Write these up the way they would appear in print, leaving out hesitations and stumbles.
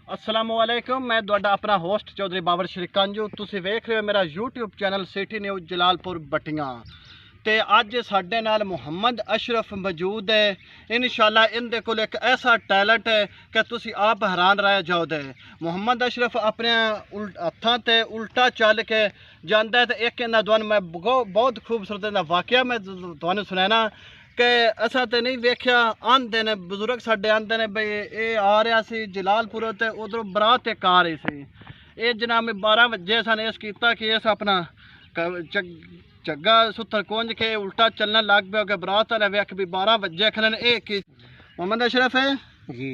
अस्सलामुअलैकुम, मैं तुहाडा अपना होस्ट चौधरी बाबर श्रीकांजू। तुसीं वेख रहे हो मेरा YouTube channel city news Jalalpur Battian. तो अज साडे नाल मुहम्मद अशरफ मौजूद है। इंशाल्लाह इनदे कोल एक ऐसा टैलेंट है कि तुसीं आप हैरान रह जाओगे। मुहम्मद अशरफ अपने हत्थां ते उल्टा चल के जांदा है। तो एक इन्हां तुहानूं मैं बहुत खूबसूरत इन्दा वाकया मैं तुहानूं सुनाना कि असा तो नहीं वेख्या। आंदे ने बजुर्ग साडे आंदे ने बई ये आ रहा सी जलालपुर ते उधरों बरात एक आ रही सी। ये जनाब 12 बजे सन इस किया कि इस अपना झग्गा सुत्थर कुंज के उल्टा चलना लग पिया कि बरात वाले वेख भी 12 बजे खलन। ये मोहम्मद अशरफ है जी।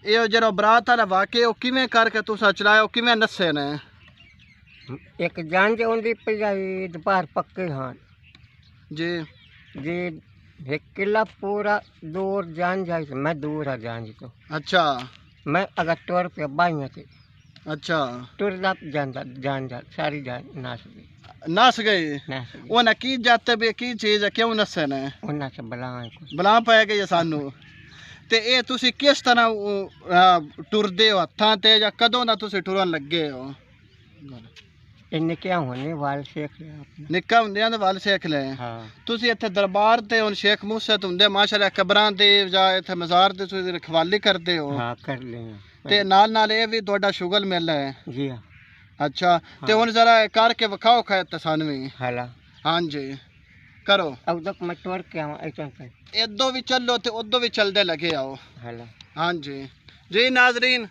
ये जो बरात वाला वाकया किवें करके तुसा चलाया, किवें नस्से ने? एक जंज आउंदी पई दोपहर पक्के हाँ जी जी। एक किला पूरा दूर जंज आई, मैं दूर है जंज तो। अच्छा मैं अगर टुर पे बाइया थे अच्छा टुरदा जांदा जंज सारी जान नस गई। नस गई। उन्हें की जाते भी की चीज़ है, क्यों नस्से ने? उन्हें से बला पै गई सानू। ते ये तुसी किस तरह टुरदे हो हत्थां ते या कदों दा तुसी टुरन लगे हो? इन्हें क्या होने वाल सीख लिया आपने? निक्का हुंदियां दे वल सीख ले। हाँ। तुसी इत्थे दरबार ते हुन शेख मूसा ते हुंदे माशाअल्लाह कबरां दे या इत्थे मज़ार दे तुसी रखवाली करदे हो? हाँ कर ले। ते नाल ये भी तुहाडा शुगल मिल है? जी हाँ। अच्छा हाँ। ते हुन जरा करके विखाओ खाए ते सानू भी। हाला हाँ जी करो। अब तक मैं टुर के आवा ऐसा कर इदो भी चलो ते उदो भी चलदे लगे आओ। हाला। हाँ जी जी नाजरीन,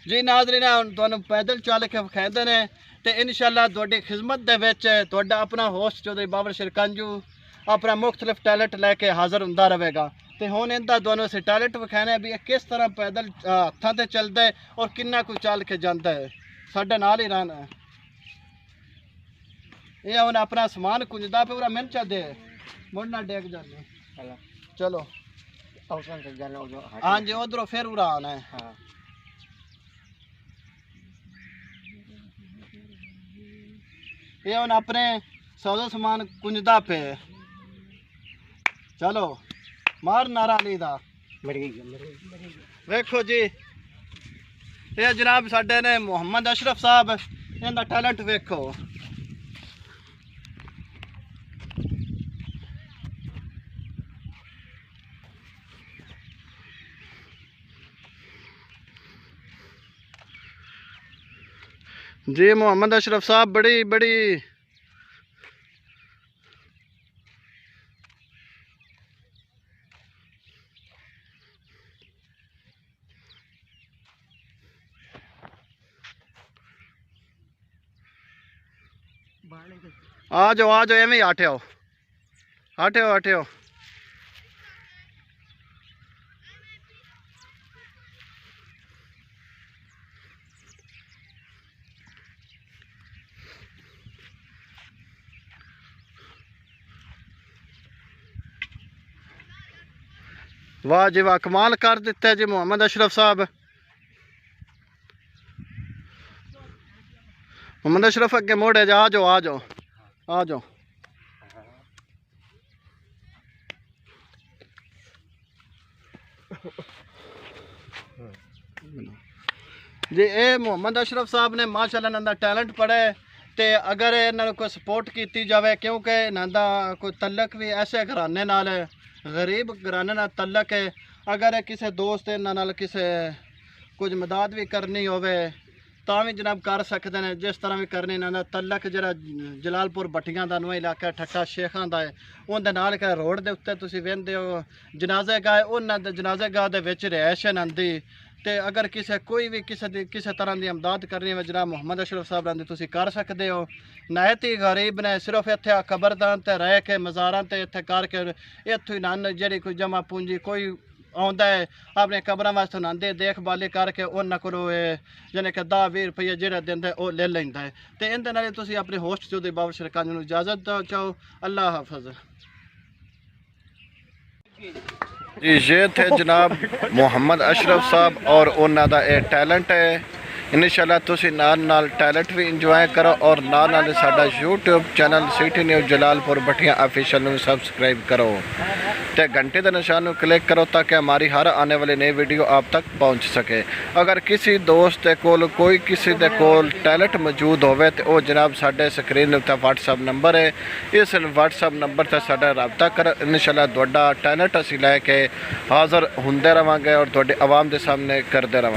जी नाजरीन हुण तुहानूं पैदल चल के विखांदे ने ते इंशाअल्लाह तुहाडी खिदमत दे विच तुहाडा अपना होस्ट चौधरी बाबर श्रीकांजू अपना मुख्तलिफ टैलेंट लैके हाज़र हुंदा रहेगा। तो हुण इंदा तुहानूं असीं टैलेंट विखाना भी किस तरह पैदल हत्थां ते चलदा है और किन्ना कुछ चल के जांदा है। साडे नाल ही रहना है। ये हुण अपना समान कुंजदा पे पूरा मिनचा दे मुड़ना डेग जाने। हाला चलो औसन से जाना उधर। हाँ जी उधरों फिर उरा आना है। हाँ। ये हुण अपने सौदा सामान कुंजदा पे। चलो मार नारा ली दा। मर गई। वेखो जी ये जनाब साडे ने मुहम्मद अशरफ साहब, इनका टैलेंट वेखो। जी मुहम्मद अशरफ साहब बड़ी बड़ी आ जाओ एवं आठे आओ आठे हो आठे हो। वाह जी वाह, कमाल कर दिता है जी मुहम्मद अशरफ साहब। मुहम्मद अशरफ अगे मोड़े जा, आ जाओ आ जाओ आ जाओ। जी ये मुहम्मद अशरफ साहब ने माशाअल्लाह इन्हां दा टैलेंट पड़ा है। तो अगर इन्होंने कोई सपोर्ट की जाए, क्योंकि इन्हां दा कोई तलक भी ऐसे घराने नाल गरीब घराने नाल तलक है। अगर किसी दोस्त इन्हां नाल किसी कुछ मदद भी करनी होवे तां भी जनाब कर सकते हैं। जिस तरह भी करनी इन्हां दा तलक जरा जलालपुर बटियां दा नवां इलाका ठट्ठा शेखां दा है। उहदे नाल के रोड दे उत्ते तुसीं वेंदे हो जनाजे गाह, उन्हां दे जनाजे गाह दे विच रिहाइश है इन्हां दी। ते अगर कोई भी किसी तरह की इमदाद करनी है जनाब मुहम्मद अशरफ साहब ने तुसीं कर सकते हो। नायत ही गरीब ने, सिर्फ इत्थे कबरदान ते रह के मज़ारां ते इत्थे करके इत्थों ही नन जी कोई जमा पूंजी कोई आउंदा है अपने कबरां वास्ते नांदे देखभाली करके उन्हां कोलों जाने कि 10-20 रुपये जेह्ड़ा दिंदा है वो ले लैंदा है। तो इंदे नाल तुसीं अपने होस्ट चौधरी बाबर श्रीकांजू नूं इजाज़त दो चाहो। अल्लाह हाफिज़। जी ये थे जनाब मुहम्मद अशरफ साहब और उन्हों का यह टैलेंट है। इंशाअल्लाह तुसीं नाल टैलेंट भी इंजॉय करो और नाल साडा YouTube channel city news Jalalpur Battian official नूं सबसक्राइब करो। तो घंटे के निशान को क्लिक करो ताकि हमारी हर आने वाली नई वीडियो आप तक पहुँच सके। अगर किसी दोस्त के कोल कोई किसी के कोल टैलेंट मौजूद होवे तो वो जनाब साडे स्क्रीन उत्ते व्हाट्सएप नंबर है, इस व्हाट्सएप नंबर से साडा रबता कर इंशाल्लाह तुहाडा टैलेंट असीं लैके हाज़र होंदे रहांगे और तुहाडे आवाम के सामने करते रहांगे।